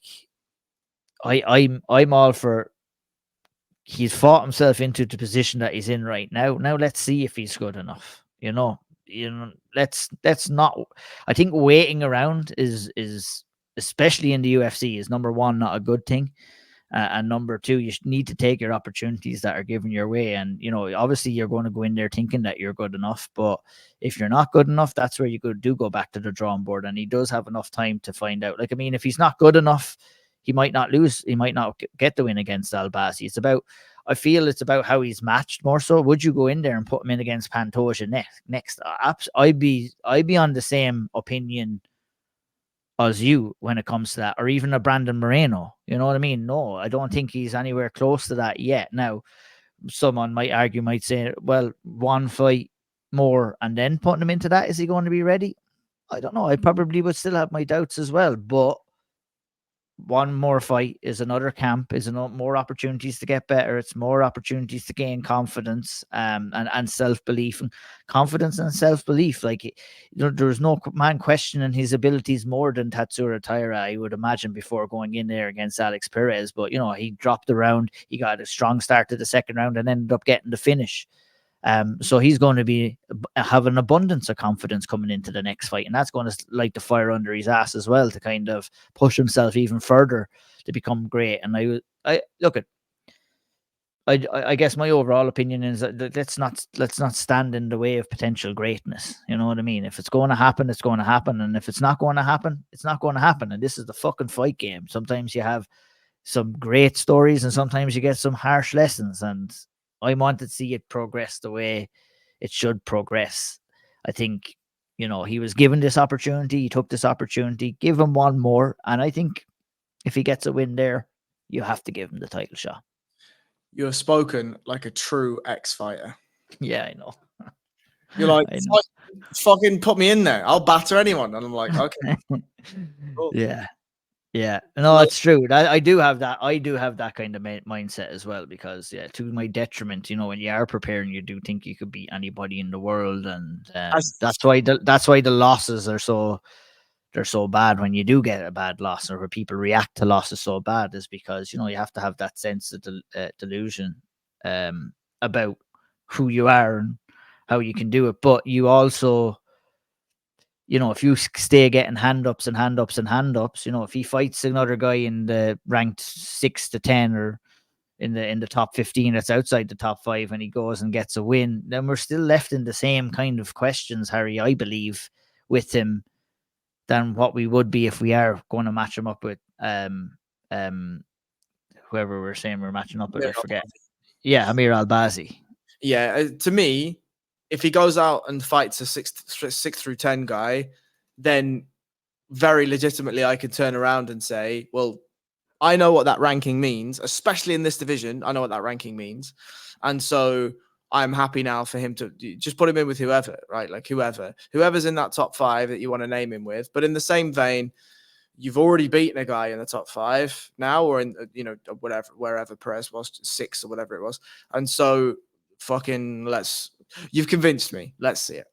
I'm all for. He's fought himself into the position that he's in right now. Now let's see if he's good enough. Let's not. I think waiting around is especially in the UFC is number one not a good thing, and number two you need to take your opportunities that are given your way. And obviously you're going to go in there thinking that you're good enough, but if you're not good enough, that's where you go back to the drawing board. And he does have enough time to find out. Like, I mean, if he's not good enough, he might not lose. He might not get the win against Albazi. I feel it's about how he's matched more so. Would you go in there and put him in against Pantoja next? I'd be on the same opinion as you when it comes to that, or even a Brandon Moreno. You know what I mean? No, I don't think he's anywhere close to that yet. Now, someone might say, well, one fight more and then putting him into that, is he going to be ready? I don't know. I probably would still have my doubts as well, but one more fight is another camp, is more opportunities to get better. It's more opportunities to gain confidence and self-belief. And confidence and self-belief, like, there's no man questioning his abilities more than Tatsuro Taira, I would imagine, before going in there against Alex Perez. But he dropped the round, he got a strong start to the second round and ended up getting the finish. So he's going to have an abundance of confidence coming into the next fight, and that's going to light the fire under his ass as well to kind of push himself even further to become great. And I look at. I guess my overall opinion is that let's not stand in the way of potential greatness. You know what I mean? If it's going to happen, it's going to happen, and if it's not going to happen, it's not going to happen. And this is the fucking fight game. Sometimes you have some great stories, and sometimes you get some harsh lessons. And I want to see it progress the way it should progress. I think he was given this opportunity. He took this opportunity. Give him one more, and I think if he gets a win there, you have to give him the title shot. You have spoken like a true ex-fighter. Yeah, I know. You're like, fucking put me in there. I'll batter anyone. And I'm like, okay. Cool. Yeah. No, it's true. I do have that. I do have that kind of mindset as well, because to my detriment, when you are preparing, you do think you could beat anybody in the world, and that's why the losses are so. They're so bad when you do get a bad loss, or where people react to losses so bad, is because you have to have that sense of delusion about who you are and how you can do it. But you also, if you stay getting hand ups and hand ups and hand ups, if he fights another guy in the ranked 6 to 10 or in the top 15 that's outside the top 5, and he goes and gets a win, then we're still left in the same kind of questions, Harry, I believe, with him, than what we would be if we are going to match him up with whoever we're saying we're matching up with. I forget. Yeah, Amir Albazi. Yeah, to me, if he goes out and fights a 6 through 10 guy, then very legitimately I could turn around and say, well, I know what that ranking means, especially in this division. I know what that ranking means. And so I'm happy now for him to just put him in with whoever, right? Like whoever's in that top 5 that you want to name him with. But in the same vein, you've already beaten a guy in the top 5 now, or in, wherever Perez was, 6 or whatever it was. And so you've convinced me. Let's see it.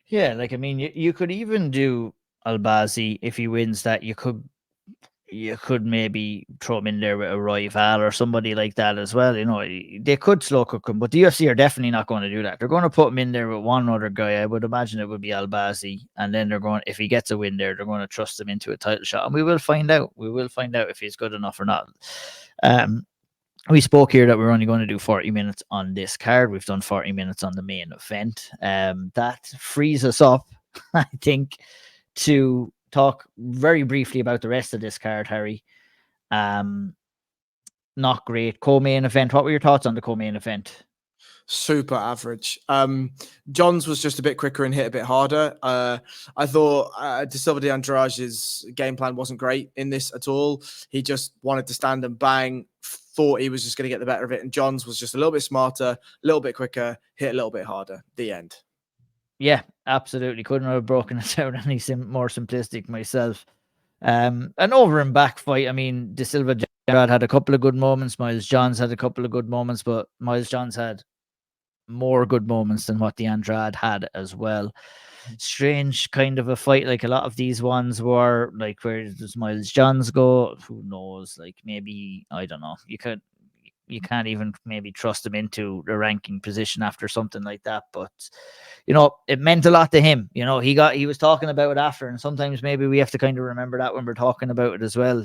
Yeah. Like, I mean, you could even do Albazi if he wins that. You could maybe throw him in there with a rival or somebody like that as well. They could slow cook him, but the UFC are definitely not going to do that. They're going to put him in there with one other guy. I would imagine it would be Albazi, and then if he gets a win there, they're going to trust him into a title shot, and we will find out. We will find out if he's good enough or not. We spoke here that we're only going to do 40 minutes on this card. We've done 40 minutes on the main event. That frees us up, I think, to talk very briefly about the rest of this card, Harry. Not great. Co-main event. What were your thoughts on the co-main event? Super average. John's was just a bit quicker and hit a bit harder. I thought De Silva de Andrade's game plan wasn't great in this at all. He just wanted to stand and bang, thought he was just going to get the better of it. And John's was just a little bit smarter, a little bit quicker, hit a little bit harder. The end. Yeah, absolutely. Couldn't have broken it down any more simplistic myself. An over and back fight. I mean, De Silva had a couple of good moments. Miles Johns had a couple of good moments, but Miles Johns had more good moments than what the Andrade had as well. Strange kind of a fight. Like, a lot of these ones were like, where does Miles Johns go? Who knows? Like, maybe, I don't know. You can't even maybe trust him into the ranking position after something like that. But, it meant a lot to him. He was talking about it after, and sometimes maybe we have to kind of remember that when we're talking about it as well.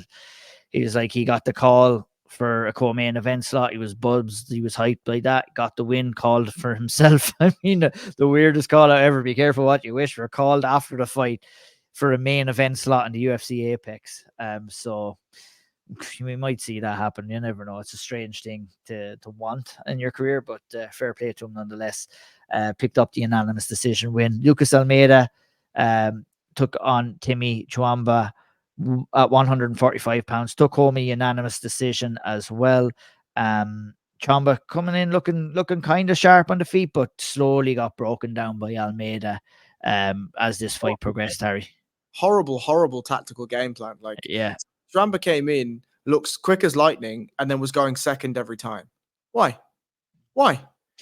He was like, he got the call for a co-main event slot. He was buzzed. He was hyped like that. Got the win, called for himself. I mean, the weirdest call out ever. Be careful what you wish for. Called after the fight for a main event slot in the UFC Apex. So we might see that happen. You never know. It's a strange thing to want in your career, but fair play to him nonetheless. Picked up the unanimous decision win. Lucas Almeida took on Timmy Chuamba at 145 pounds. Took home a unanimous decision as well. Chuamba coming in looking kind of sharp on the feet, but slowly got broken down by Almeida as this fight progressed, Harry. Horrible tactical game plan. Like, yeah. Chuamba came in, looks quick as lightning, and then was going second every time. Why?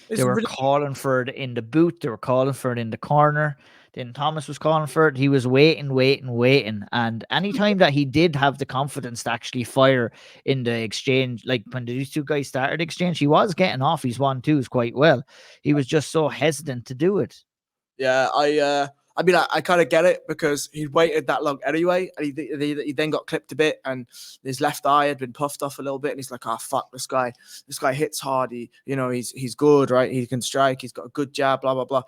They were calling for it in the boot. They were calling for it in the corner. Then Thomas was calling for it. He was waiting. And anytime that he did have the confidence to actually fire in the exchange, like when these two guys started exchange, he was getting off his 1-2s quite well. He was just so hesitant to do it. Yeah, I mean, I kind of get it because he waited that long anyway, and he then got clipped a bit, and his left eye had been puffed off a little bit, and he's like, "Oh fuck, this guy hits hard. He's good, right? He can strike. He's got a good jab, blah blah blah."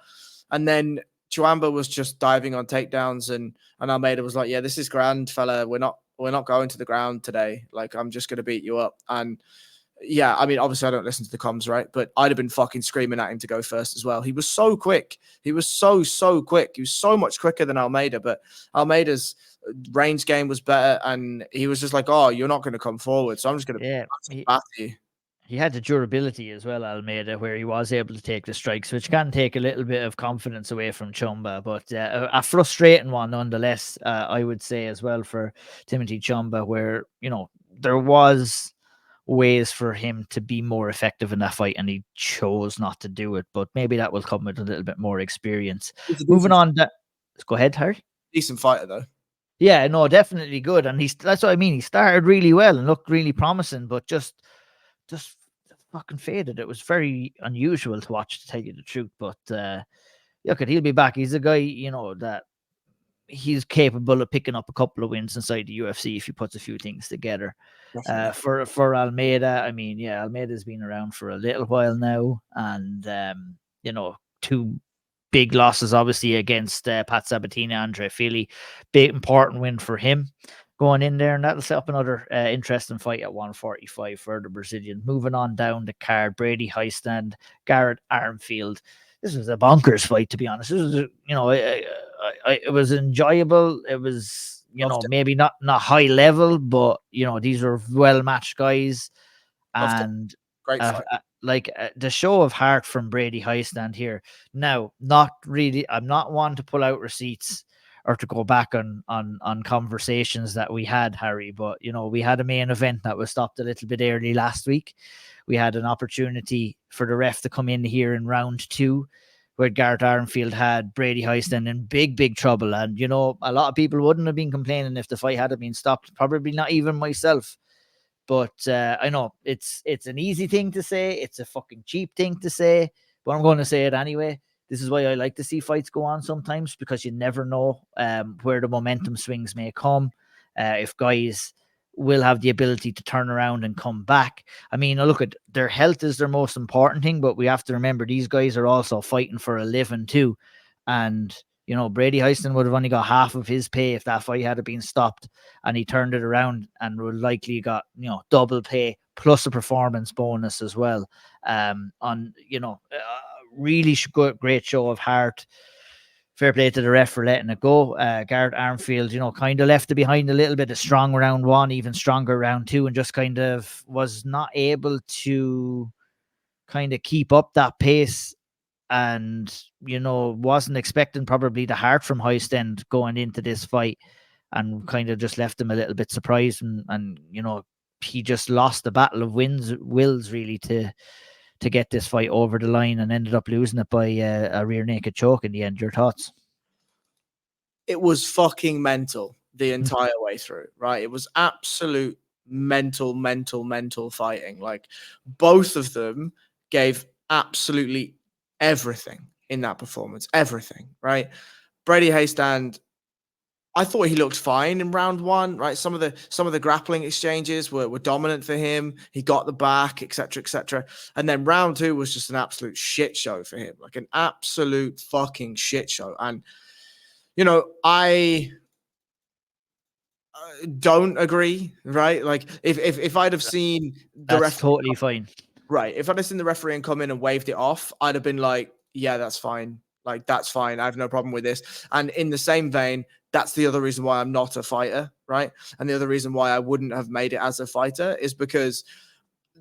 And then Chuamba was just diving on takedowns, and Almeida was like, "Yeah, this is grand, fella. We're not going to the ground today. Like, I'm just gonna beat you up." And yeah, I mean, obviously I don't listen to the comms, right? But I'd have been fucking screaming at him to go first as well. He was so quick. He was so quick. He was so much quicker than Almeida, but Almeida's range game was better, and he was just like, "Oh, you're not going to come forward, so I'm just going to bat you." He had the durability as well, Almeida, where he was able to take the strikes, which can take a little bit of confidence away from Chumba, but a frustrating one nonetheless, I would say as well for Timothy Chumba, where, there was ways for him to be more effective in that fight, and he chose not to do it, but maybe that will come with a little bit more experience. Moving on, go ahead, Harry. Decent fighter, though. Yeah, no, definitely good, and that's what I mean. He started really well and looked really promising, but just fucking faded. It was very unusual to watch, to tell you the truth. But look, he'll be back. He's a guy, that he's capable of picking up a couple of wins inside the UFC if he puts a few things together. For Almeida, I mean, yeah, Almeida's been around for a little while now, and 2 big losses, obviously, against Pat Sabatini, Andre Fili. Big important win for him going in there, and that'll set up another interesting fight at 145 for the Brazilian. Moving on down the card, Brady Heistand, Garrett Armfield. This was a bonkers fight, to be honest. This was, it was enjoyable. It was, maybe not high level, but these were well matched guys, and great fight. The show of heart from Brady Heistand here. Now, not really. I'm not one to pull out receipts or to go back on conversations that we had, Harry, but we had a main event that was stopped a little bit early last week. We had an opportunity for the ref to come in here in round 2, where Garrett Armfield had Brady Heistand in big trouble, and a lot of people wouldn't have been complaining if the fight had been stopped. Probably not even myself. But I know it's an easy thing to say. It's a fucking cheap thing to say, but I'm going to say it anyway. This is why I like to see fights go on sometimes, because you never know where the momentum swings may come. If guys will have the ability to turn around and come back. I mean, look, at their health is their most important thing, but we have to remember these guys are also fighting for a living too. And Brady Heistand would have only got half of his pay if that fight had been stopped, and he turned it around and would likely got double pay plus a performance bonus as well. Really great show of heart. Fair play to the ref for letting it go. Garrett Armfield, kind of left it behind a little bit. A strong round 1, even stronger round 2, and just kind of was not able to kind of keep up that pace, and wasn't expecting probably the heart from Heistand going into this fight, and kind of just left him a little bit surprised, and he just lost the battle of wills really to get this fight over the line, and ended up losing it by a rear naked choke in the end. Your thoughts? It was fucking mental the entire way through, right? It was absolute mental fighting. Like, both of them gave absolutely everything in that performance. Everything, right? Brady Heistand, I thought he looked fine in round 1, right? Some of the grappling exchanges were dominant for him. He got the back, etc. And then round 2 was just an absolute shit show for him, like an absolute fucking shit show. And I don't agree, right? Like, if I'd have seen the referee, totally fine, right? If I'd have seen the referee and come in and waved it off, I'd have been like, yeah, that's fine. Like, that's fine. I have no problem with this. And in the same vein, that's the other reason why I'm not a fighter, right? And the other reason why I wouldn't have made it as a fighter is because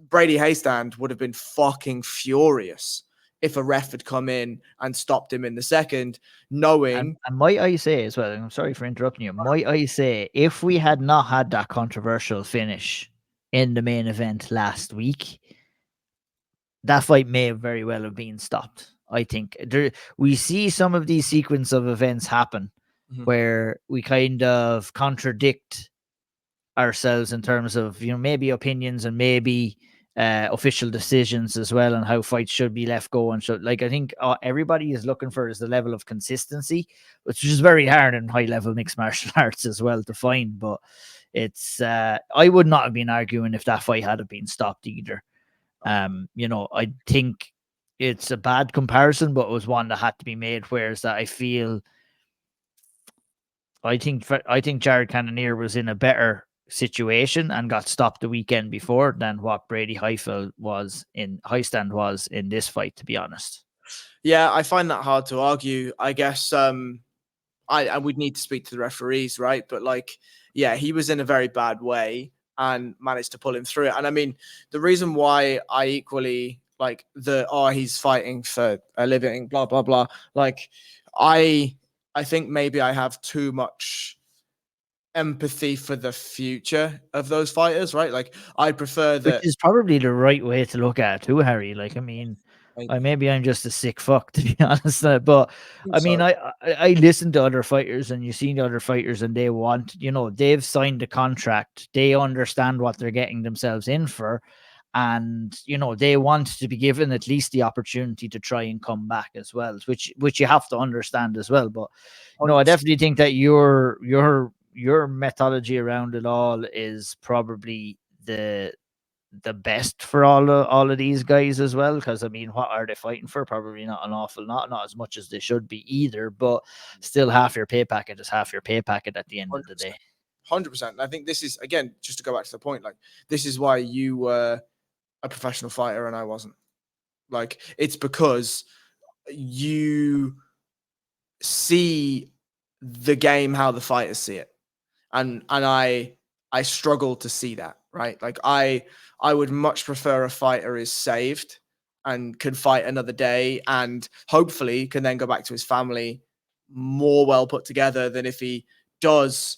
Brady Heistand would have been fucking furious if a ref had come in and stopped him in the second, knowing... And might I say as well, I'm sorry for interrupting you, might I say, if we had not had that controversial finish in the main event last week, that fight may have very well have been stopped. I think we see some of these sequence of events happen where we kind of contradict ourselves in terms of, maybe opinions and maybe official decisions as well, and how fights should be left go. And I think everybody is looking for is the level of consistency, which is very hard in high level mixed martial arts as well to find. But it's I would not have been arguing if that fight had been stopped either. I think it's a bad comparison, but it was one that had to be made. Whereas that I think Jared Cannonier was in a better situation and got stopped the weekend before than what Brady Highstand was in this fight, to be honest. Yeah, I find that hard to argue. I guess I would need to speak to the referees, right? But he was in a very bad way and managed to pull him through it. And I mean, the reason why I equally he's fighting for a living, blah blah blah. I think maybe I have too much empathy for the future of those fighters, right? I prefer that. Which is probably the right way to look at it too, Harry. Maybe I'm just a sick fuck, to be honest. But I mean, I listen to other fighters, and you see the other fighters, and they want, they've signed a contract. They understand what they're getting themselves in for. And, they want to be given at least the opportunity to try and come back as well, which you have to understand as well. But, I definitely think that your methodology around it all is probably the best for all of these guys as well, because I mean, what are they fighting for? Probably not an awful lot, not as much as they should be either, but still half your pay packet is half your pay packet at the end of the day. 100%. I think this is, again, just to go back to the point, this is why you were a professional fighter and I wasn't. It's because you see the game how the fighters see it, and I struggle to see that, right? I would much prefer a fighter is saved and can fight another day and hopefully can then go back to his family more well put together than if he does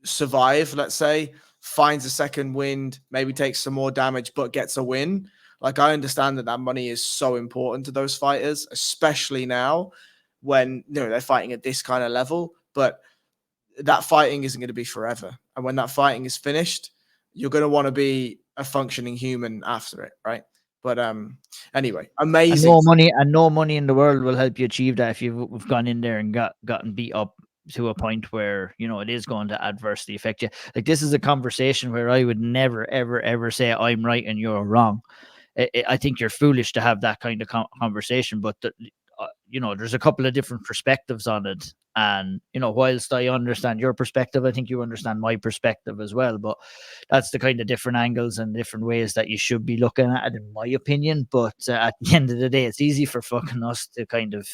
survive, let's say, finds a second wind, maybe takes some more damage, but gets a win. I understand that money is so important to those fighters, especially now when they're fighting at this kind of level. But that fighting isn't going to be forever. And when that fighting is finished, you're going to want to be a functioning human after it, right? But anyway, amazing. And no money in the world will help you achieve that if you've gone in there and gotten beat up to a point where it is going to adversely affect you. This is a conversation where I would never ever ever say I'm right and you're wrong. I think you're foolish to have that kind of conversation, but there's a couple of different perspectives on it. And, whilst I understand your perspective, I think you understand my perspective as well. But that's the kind of different angles and different ways that you should be looking at it, in my opinion. But at the end of the day, it's easy for fucking us to kind of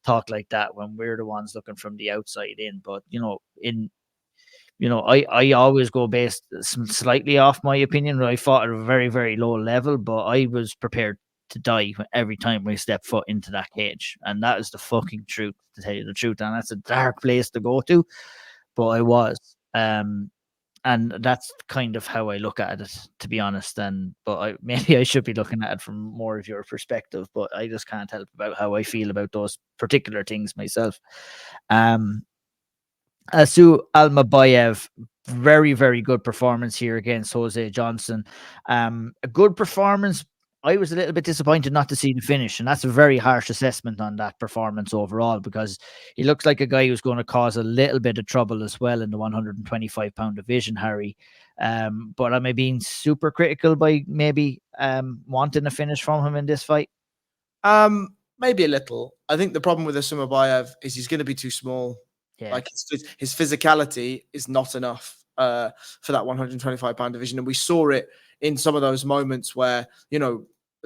talk like that when we're the ones looking from the outside in. But, I always go based slightly off my opinion. I fought at a very, very low level, but I was prepared to die every time I step foot into that cage. And that is the fucking truth, to tell you the truth. And that's a dark place to go to, but I was. And that's kind of how I look at it, to be honest. But maybe I should be looking at it from more of your perspective, but I just can't help about how I feel about those particular things myself. Asu Almabayev, very, very good performance here against Jose Johnson. A good performance. I was a little bit disappointed not to see the finish, and that's a very harsh assessment on that performance overall, because he looks like a guy who's going to cause a little bit of trouble as well in the 125-pound division, Harry. But am I being super critical by maybe wanting a finish from him in this fight? Maybe a little. I think the problem with Asumbayev is he's going to be too small. Yeah. His physicality is not enough for that 125-pound division. And we saw it in some of those moments where,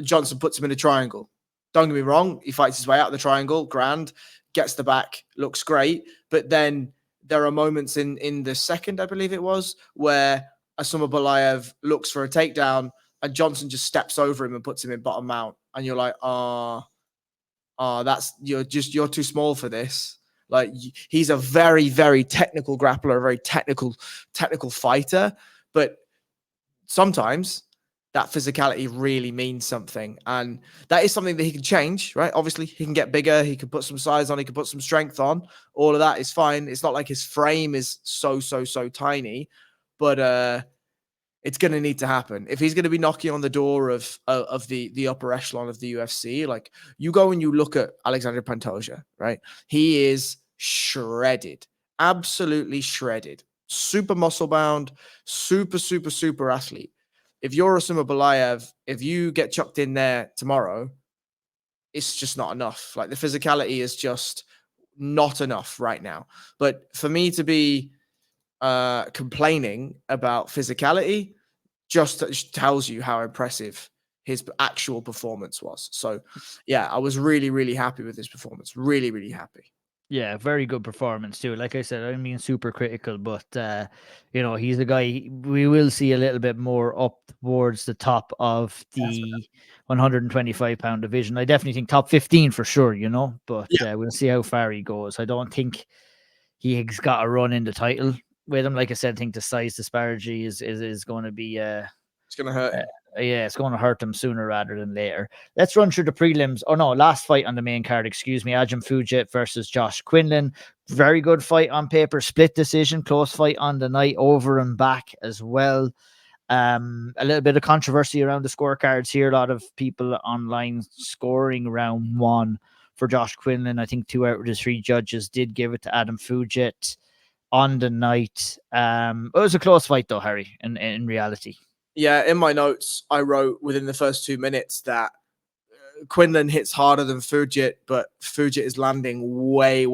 Johnson puts him in a triangle. Don't get me wrong. He fights his way out of the triangle, grand, gets the back, looks great. But then there are moments in the second, I believe it was, where Asumbayev looks for a takedown and Johnson just steps over him and puts him in bottom mount. And you're like, you're too small for this. He's a very, very technical grappler, a very technical fighter, but sometimes that physicality really means something. And that is something that he can change, right? Obviously, he can get bigger. He can put some size on. He can put some strength on. All of that is fine. It's not like his frame is so tiny, but it's going to need to happen. If he's going to be knocking on the door of the upper echelon of the UFC, like you go and you look at Alexander Pantoja, right? He is shredded, absolutely shredded, super muscle bound, super athlete. If you're Asuma Balayev, if you get chucked in there tomorrow, it's just not enough. Like the physicality is just not enough right now. But for me to be complaining about physicality just tells you how impressive his actual performance was. So yeah, I was really happy with his performance. Really happy. Yeah, very good performance too. Like I said, I mean super critical, but he's a guy we will see a little bit more up towards the top of the 125-pound division. I definitely think top 15 for sure, but we'll see how far he goes. I don't think he's got a run in the title with him. Like I said, I think the size disparity is going to be it's going to hurt him. It's going to hurt him sooner rather than later. Let's run through the prelims. Oh no, last fight on the main card, excuse me. Ajim Fujit versus Josh Quinlan. Very good fight on paper. Split decision. Close fight on the night. Over and back as well. A little bit of controversy around the scorecards here. A lot of people online scoring round one for Josh Quinlan. I think 2 out of the 3 judges did give it to Adam Fujit on the night. It was a close fight though, Harry, in reality. Yeah, in my notes, I wrote within the first 2 minutes that Quinlan hits harder than Fujit, but Fujit is landing way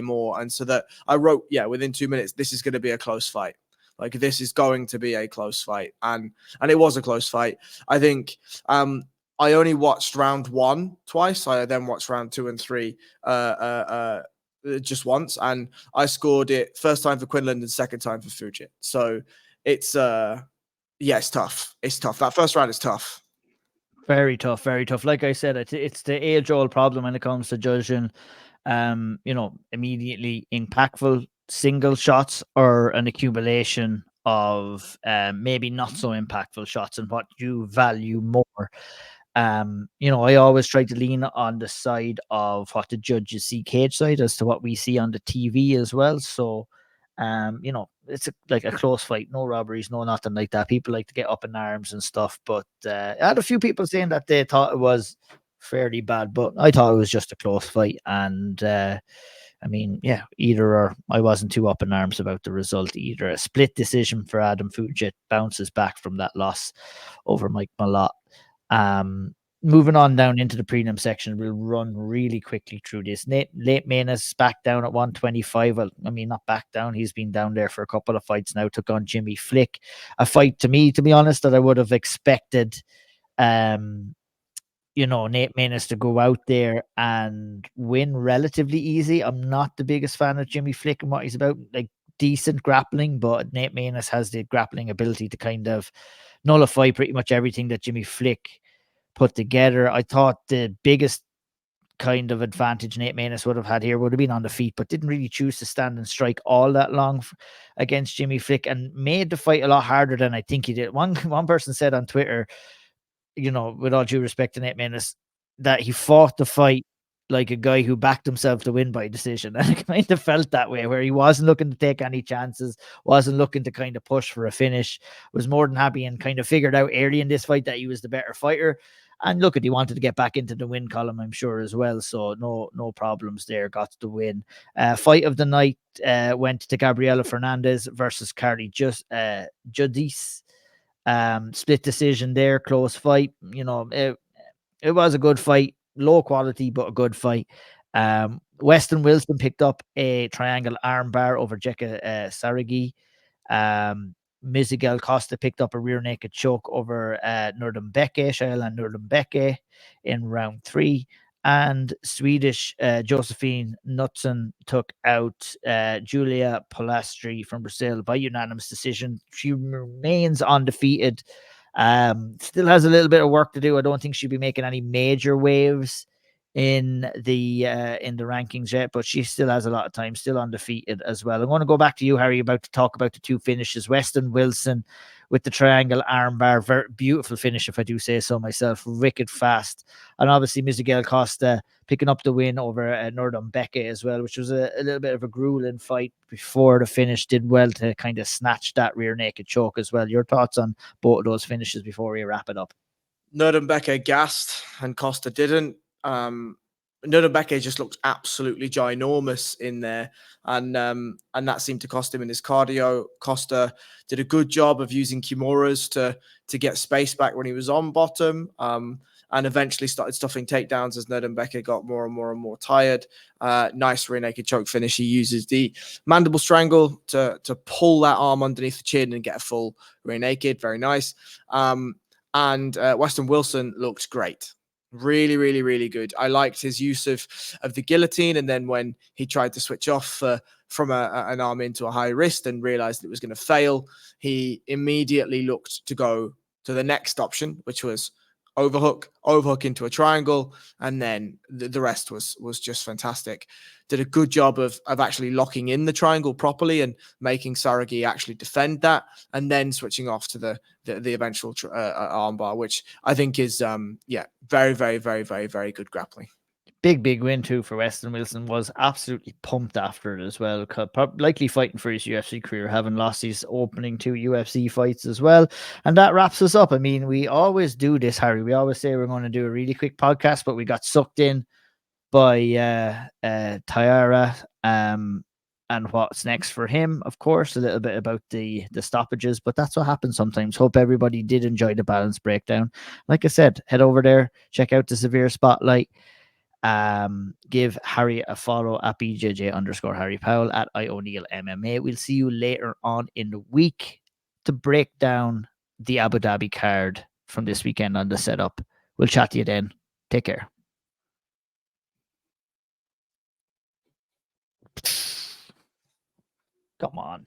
more. And so that I wrote, within 2 minutes, this is going to be a close fight. Like this is going to be a close fight. And it was a close fight. I think I only watched round 1 twice. I then watched round 2 and 3 just once. And I scored it first time for Quinlan and second time for Fujit. So it's it's tough. It's tough. That first round is tough. Very tough. Like I said, it's the age-old problem when it comes to judging. Immediately impactful single shots or an accumulation of maybe not so impactful shots, and what you value more. I always try to lean on the side of what the judges see cage side as to what we see on the TV as well. So, it's like a close fight, no robberies, no nothing like that. People like to get up in arms and stuff, but I had a few people saying that they thought it was fairly bad, but I thought it was just a close fight. And either or. I wasn't too up in arms about the result either. A split decision for Adam Fujit, bounces back from that loss over Mike Malott. Moving on down into the prelim section, we'll run really quickly through this. Nate Maness back down at 125. Well, not back down. He's been down there for a couple of fights now. Took on Jimmy Flick. A fight, to me, to be honest, that I would have expected Nate Maness to go out there and win relatively easy. I'm not the biggest fan of Jimmy Flick and what he's about. Like, decent grappling, but Nate Maness has the grappling ability to kind of nullify pretty much everything that Jimmy Flick put together. I thought the biggest kind of advantage Nate Maness would have had here would have been on the feet, but didn't really choose to stand and strike all that long against Jimmy Flick, and made the fight a lot harder than I think he did. One person said on Twitter, with all due respect to Nate Maness, that he fought the fight like a guy who backed himself to win by decision. And I kind of felt that way, where he wasn't looking to take any chances, wasn't looking to kind of push for a finish, was more than happy and kind of figured out early in this fight that he was the better fighter. And look, he wanted to get back into the win column, I'm sure, as well. So no problems there. Got the win. Fight of the night went to Gabriela Fernandez versus Carly Judice. Split decision there, close fight. It was a good fight, low quality, but a good fight. Weston Wilson picked up a triangle armbar over Jekka Saragi. Miguel Costa picked up a rear naked choke over Shaila Nurdenbeke in round 3. And Swedish Josephine Knutsson took out Julia Polastri from Brazil by unanimous decision. She remains undefeated. Still has a little bit of work to do. I don't think she'll be making any major waves in the rankings yet, but she still has a lot of time, still undefeated as well. I'm going to go back to you, Harry, about to talk about the two finishes. Weston Wilson with the triangle armbar, very beautiful finish, if I do say so myself, wicked fast. And obviously Miguel Costa picking up the win over Nordon Becke as well, which was a little bit of a grueling fight before the finish. Did well to kind of snatch that rear naked choke as well. Your thoughts on both of those finishes before we wrap it up? Nurdenbecker gassed and Costa didn't. Nurdenbecker just looked absolutely ginormous in there, and that seemed to cost him in his cardio. Costa did a good job of using Kimuras to get space back when he was on bottom, and eventually started stuffing takedowns as Nurdenbecker got more and more tired. Nice rear naked choke finish. He uses the mandible strangle to pull that arm underneath the chin and get a full rear naked. Very nice. And Weston Wilson looked great. Really, really, really good. I liked his use of the guillotine. And then when he tried to switch off from an arm into a high wrist and realized it was going to fail, he immediately looked to go to the next option, which was overhook into a triangle. And then the rest was just fantastic. Did a good job of actually locking in the triangle properly and making Saragi actually defend that, and then switching off to the eventual armbar, which I think is very, very, very, very, very good grappling. Big win too for Weston Wilson. Was absolutely pumped after it as well. Likely fighting for his UFC career, having lost his opening 2 UFC fights as well. And that wraps us up. I mean, we always do this, Harry. We always say we're going to do a really quick podcast, but we got sucked in by Taira and what's next for him. Of course, a little bit about the stoppages, but that's what happens sometimes. Hope everybody did enjoy the balance breakdown. Like I said, head over there, check out the Severe Spotlight. Give Harry a follow at BJJ_Harry Powell at O'Neill MMA. We'll see you later on in the week to break down the Abu Dhabi card from this weekend on the setup. We'll chat to you then. Take care. Come on.